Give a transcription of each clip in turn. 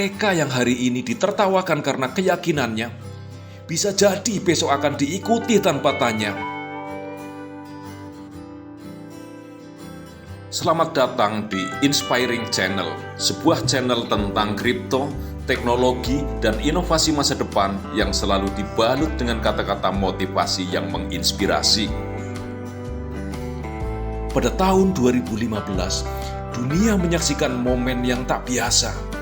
mereka yang hari ini ditertawakan karena keyakinannya, bisa jadi besok akan diikuti tanpa tanya. Selamat datang di Inspiring Channel, sebuah channel tentang kripto, teknologi, dan inovasi masa depan yang selalu dibalut dengan kata-kata motivasi yang menginspirasi. Pada tahun 2015, dunia menyaksikan momen yang tak biasa.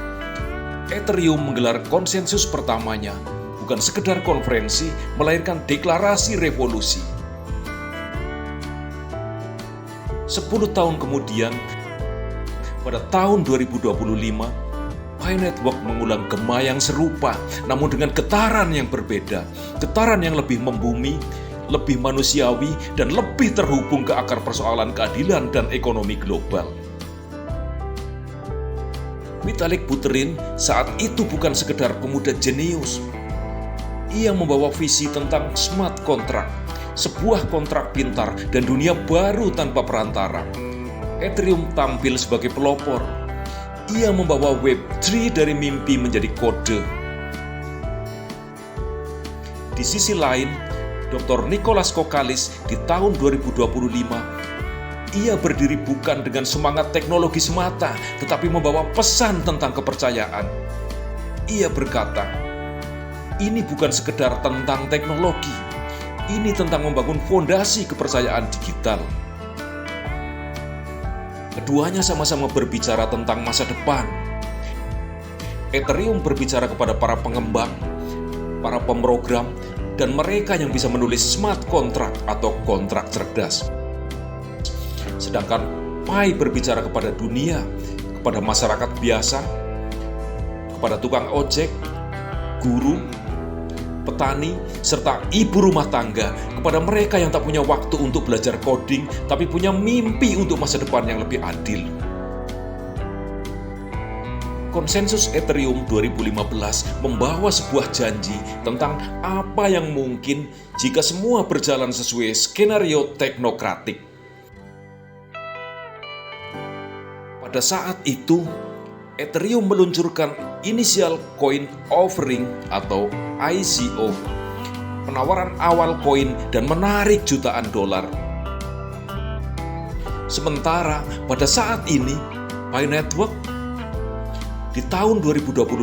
Ethereum menggelar konsensus pertamanya, bukan sekedar konferensi, melahirkan deklarasi revolusi. 10 tahun kemudian, pada tahun 2025, Pi Network mengulang gema yang serupa, namun dengan getaran yang berbeda, getaran yang lebih membumi, lebih manusiawi, dan lebih terhubung ke akar persoalan keadilan dan ekonomi global. Vitalik Buterin saat itu bukan sekedar pemuda jenius. Ia membawa visi tentang smart contract, sebuah kontrak pintar dan dunia baru tanpa perantara. Ethereum tampil sebagai pelopor. Ia membawa Web3 dari mimpi menjadi kode. Di sisi lain, Dr. Nicholas Kokalis di tahun 2025, ia berdiri bukan dengan semangat teknologi semata, tetapi membawa pesan tentang kepercayaan. Ia berkata, ini bukan sekedar tentang teknologi, ini tentang membangun fondasi kepercayaan digital. Keduanya sama-sama berbicara tentang masa depan. Ethereum berbicara kepada para pengembang, para pemrogram, dan mereka yang bisa menulis smart contract atau kontrak cerdas. Sedangkan Pi berbicara kepada dunia, kepada masyarakat biasa, kepada tukang ojek, guru, petani, serta ibu rumah tangga, kepada mereka yang tak punya waktu untuk belajar coding, tapi punya mimpi untuk masa depan yang lebih adil. Konsensus Ethereum 2015 membawa sebuah janji tentang apa yang mungkin jika semua berjalan sesuai skenario teknokratik. Pada saat itu, Ethereum meluncurkan Initial Coin Offering atau ICO, penawaran awal koin dan menarik jutaan dolar. Sementara pada saat ini, Pi Network di tahun 2025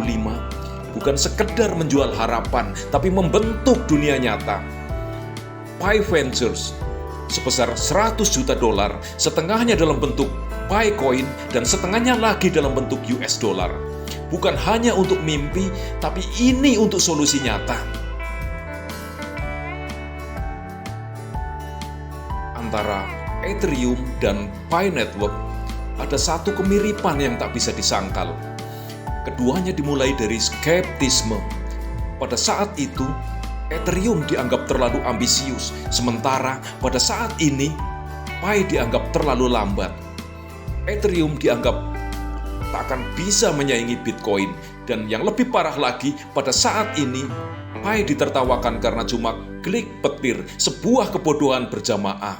bukan sekedar menjual harapan, tapi membentuk dunia nyata. Pi Ventures sebesar 100 juta dolar, setengahnya dalam bentuk Pi Coin dan setengahnya lagi dalam bentuk US dollar. Bukan hanya untuk mimpi, tapi ini untuk solusi nyata. Antara Ethereum dan Pi Network ada satu kemiripan yang tak bisa disangkal. Keduanya dimulai dari skeptisme. Pada saat itu, Ethereum dianggap terlalu ambisius, sementara pada saat ini, Pi dianggap terlalu lambat. Ethereum dianggap tak akan bisa menyaingi Bitcoin, dan yang lebih parah lagi, pada saat ini, Pi ditertawakan karena cuma klik petir, sebuah kebodohan berjamaah.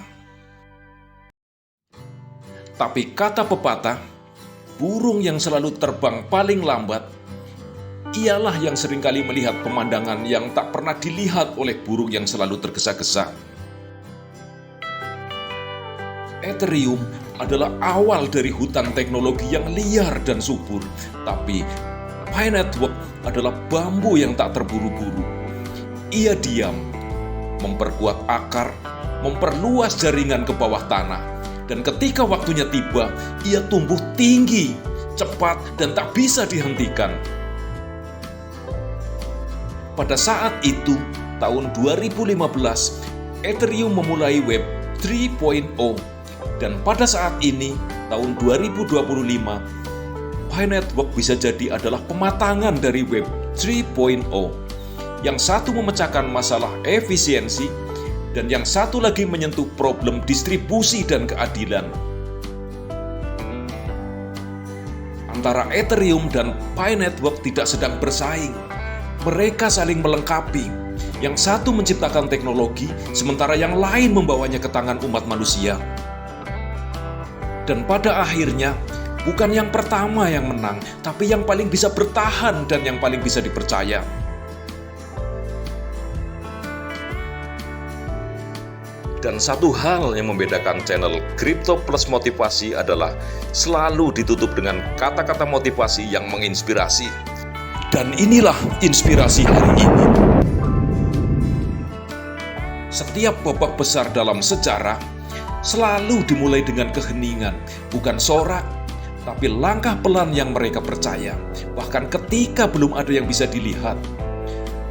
Tapi kata pepatah, burung yang selalu terbang paling lambat, ialah yang seringkali melihat pemandangan yang tak pernah dilihat oleh burung yang selalu tergesa-gesa. Ethereum adalah awal dari hutan teknologi yang liar dan subur, tapi Pi Network adalah bambu yang tak terburu-buru. Ia diam, memperkuat akar, memperluas jaringan ke bawah tanah, dan ketika waktunya tiba, ia tumbuh tinggi, cepat, dan tak bisa dihentikan. Pada saat itu, tahun 2015, Ethereum memulai Web 3.0, dan pada saat ini, tahun 2025, Pi Network bisa jadi adalah pematangan dari Web 3.0. Yang satu memecahkan masalah efisiensi, dan yang satu lagi menyentuh problem distribusi dan keadilan. Antara Ethereum dan Pi Network tidak sedang bersaing. Mereka saling melengkapi. Yang satu menciptakan teknologi, sementara yang lain membawanya ke tangan umat manusia. Dan pada akhirnya, Bukan yang pertama yang menang, tapi yang paling bisa bertahan dan yang paling bisa dipercaya. Dan satu hal yang membedakan channel Crypto Plus Motivasi adalah selalu ditutup dengan kata-kata motivasi yang menginspirasi. Dan inilah inspirasi hari ini. Setiap babak besar dalam sejarah selalu dimulai dengan keheningan, bukan sorak, tapi langkah pelan yang mereka percaya, bahkan ketika belum ada yang bisa dilihat.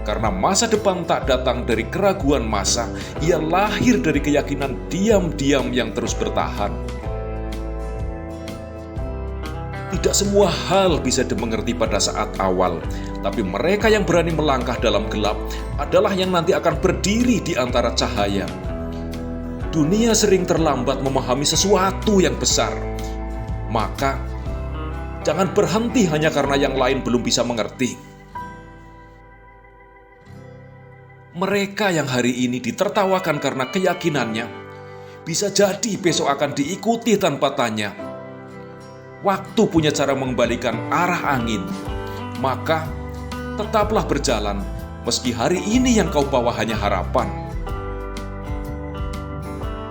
Karena masa depan tak datang dari keraguan masa, ia lahir dari keyakinan diam-diam yang terus bertahan. Tidak semua hal bisa dimengerti pada saat awal, tapi mereka yang berani melangkah dalam gelap adalah yang nanti akan berdiri di antara cahaya. Dunia sering terlambat memahami sesuatu yang besar, maka jangan berhenti hanya karena yang lain belum bisa mengerti. Mereka yang hari ini ditertawakan karena keyakinannya, bisa jadi besok akan diikuti tanpa tanya. Waktu punya cara mengembalikan arah angin, maka tetaplah berjalan meski hari ini yang kau bawa hanya harapan.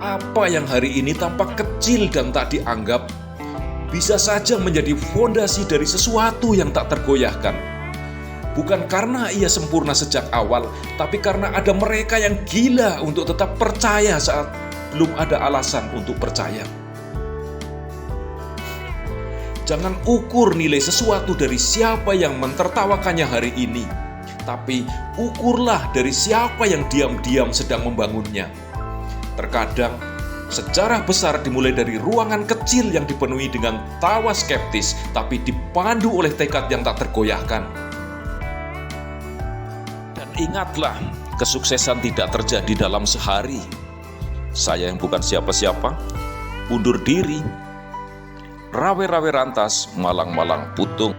Apa yang hari ini tampak kecil dan tak dianggap, bisa saja menjadi fondasi dari sesuatu yang tak tergoyahkan. Bukan karena ia sempurna sejak awal, tapi karena ada mereka yang gila untuk tetap percaya saat belum ada alasan untuk percaya. Jangan ukur nilai sesuatu dari siapa yang mentertawakannya hari ini, tapi ukurlah dari siapa yang diam-diam sedang membangunnya. Terkadang, sejarah besar dimulai dari ruangan kecil yang dipenuhi dengan tawa skeptis, tapi dipandu oleh tekad yang tak tergoyahkan. Ingatlah, kesuksesan tidak terjadi dalam sehari. Saya yang bukan siapa-siapa, undur diri. Rawe-rawe rantas, malang-malang putung.